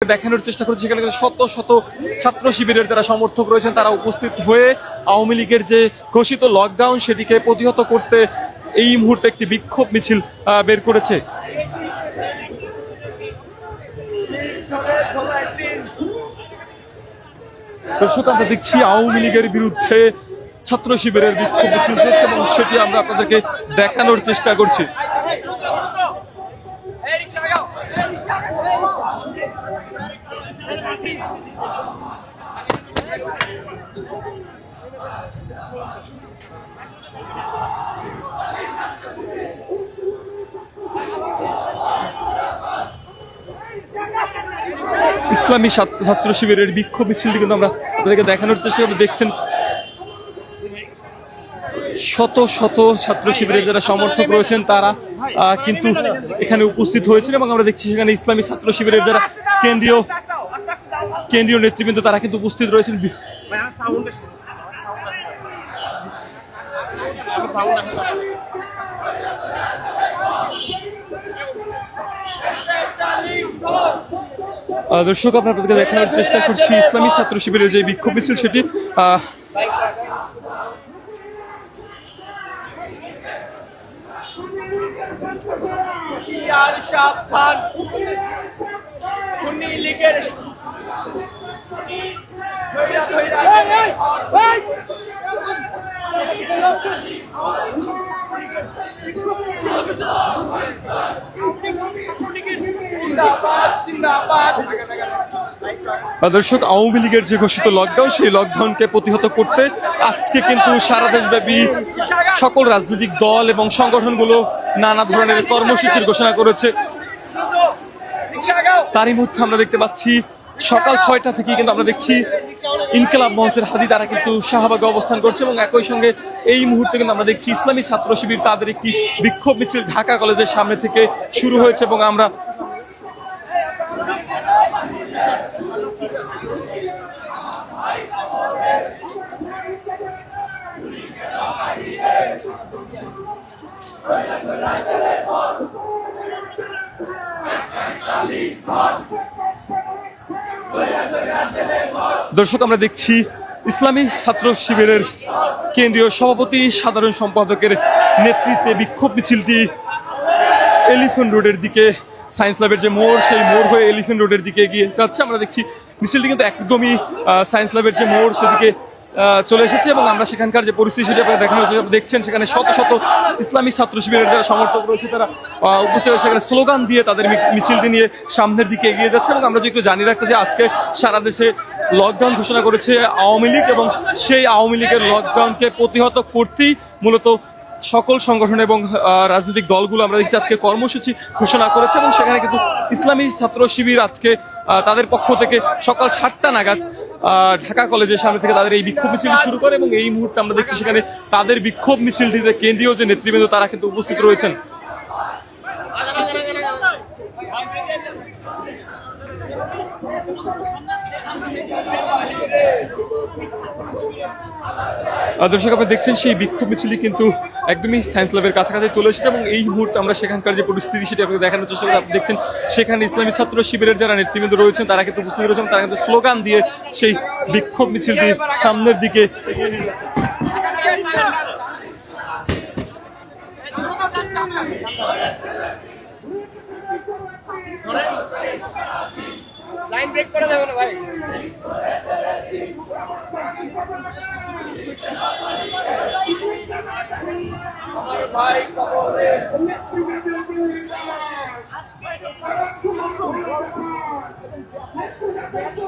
দেখানোর চেষ্টা করছে সেখানে শত শত ছাত্র শিবিরের যারা সমর্থক রয়েছেন তারা উপস্থিত হয়ে আওয়ামী লীগের যে ঘোষিত লকডাউন সেটিকে প্রতিহত করতে এই মুহূর্তে একটি বিক্ষোভ মিছিল বের করেছে। দর্শক, আমরা দেখছি আওয়ামী লীগের বিরুদ্ধে ছাত্র শিবিরের বিক্ষোভ মিছিল চলছে এবং সেটি আমরা আপনাদেরকে দেখানোর চেষ্টা করছি। ইসলামী ছাত্র শিবিরের বিক্ষোভ মিছিলটি কিন্তু আমরা আপনাদেরকে দেখানোর চেষ্টা করে দেখছেন শত শত ছাত্র শিবিরের যারা সমর্থক রয়েছেন তারা কিন্তু এখানে উপস্থিত হয়েছেন এবং আমরা দেখছি সেখানে ইসলামী ছাত্র শিবিরের যারা কেন্দ্রীয় নেতৃবৃন্দ তারা কিন্তু উপস্থিত রয়েছেন। দর্শক, আপনাদেরকে দেখানোর চেষ্টা করছি ইসলামী ছাত্র শিবিরের যে বিক্ষোভ মিছিল সেটি দর্শক, আওয়ামী লীগের যে ঘোষিত লকডাউন সেই লকডাউনকে প্রতিহত করতে আজকে কিন্তু সারা দেশব্যাপী সকল রাজনৈতিক দল এবং সংগঠনগুলো নানা ধরনের কর্মসূচির ঘোষণা করেছে। তারই মধ্যে আমরা দেখতে পাচ্ছি সকাল 6টা থেকে কিন্তু আমরা দেখছি ইনকিলাব মঞ্চের হাদি তারা কিন্তু শাহবাগে অবস্থান করছে এবং একই সঙ্গে এই মুহূর্তে কিন্তু আমরা দেখছি ইসলামী ছাত্র শিবির তাদের একটি বিক্ষোভ মিছিল ঢাকা কলেজের সামনে থেকে শুরু হয়েছে এবং আমরা দর্শক, আমরা দেখছি ইসলামী ছাত্র শিবিরের কেন্দ্রীয় সভাপতি সাধারণ সম্পাদকের নেতৃত্বে বিক্ষোভ মিছিলটি এলিফ্যান্ট রোডের দিকে, সায়েন্স ল্যাবের যে মোড় সেই মোড় হয়ে এলিফ্যান্ট রোডের দিকে এগিয়ে যাচ্ছে। আমরা দেখছি মিছিলটি কিন্তু একদমই সায়েন্স ল্যাবের যে মোড় সেদিকে চলে এসেছে এবং আমরা সেখানকার যে পরিস্থিতি সেটা আপনারা দেখানো হচ্ছে। আপনি দেখছেন সেখানে শত শত ইসলামী ছাত্র শিবিরের যারা সমর্থক রয়েছে তারা উপস্থিত হয়ে সেখানে স্লোগান দিয়ে তাদের মিছিলটি নিয়ে সামনের দিকে এগিয়ে যাচ্ছে এবং আমরা যদি একটু জানিয়ে রাখতে যে আজকে সারা দেশে লকডাউন ঘোষণা করেছে আওয়ামী লীগ এবং সেই আওয়ামী লীগের লকডাউনকে প্রতিহত করতেই মূলত সকল সংগঠন এবং রাজনৈতিক দলগুলো আমরা দেখছি আজকে কর্মসূচি ঘোষণা করেছে এবং সেখানে কিন্তু ইসলামী ছাত্র শিবির আজকে তাদের পক্ষ থেকে সকাল 7টা নাগাদ ঢাকা কলেজের সামনে থেকে তাদের এই বিক্ষোভ মিছিলটি শুরু করে এবং এই মুহূর্তে আমরা দেখছি সেখানে তাদের বিক্ষোভ মিছিলটিতে কেন্দ্রীয় যে নেতৃবৃন্দ তারা কিন্তু উপস্থিত রয়েছেন। দর্শক, আপনি দেখছেন সেই বিক্ষোভ মিছিলটি কিন্তু একদমই সায়েন্স ল্যাবের কাছাকাছি চলে এসেছে এবং এই মুহূর্তে আমরা সেখানকার যে পরিস্থিতি সেটি আপনাকে দেখানোর চেষ্টা করি। আপনি দেখছেন সেখানে ইসলামী ছাত্র শিবিরের যারা নেতৃবৃন্দ রয়েছেন তারা কিন্তু উপস্থিত রয়েছেন, তারা কিন্তু স্লোগান দিয়ে সেই বিক্ষোভ মিছিলটি সামনের দিকে লাইন ব্রেক করে দেবো না ভাই। আমার ভাই কবরে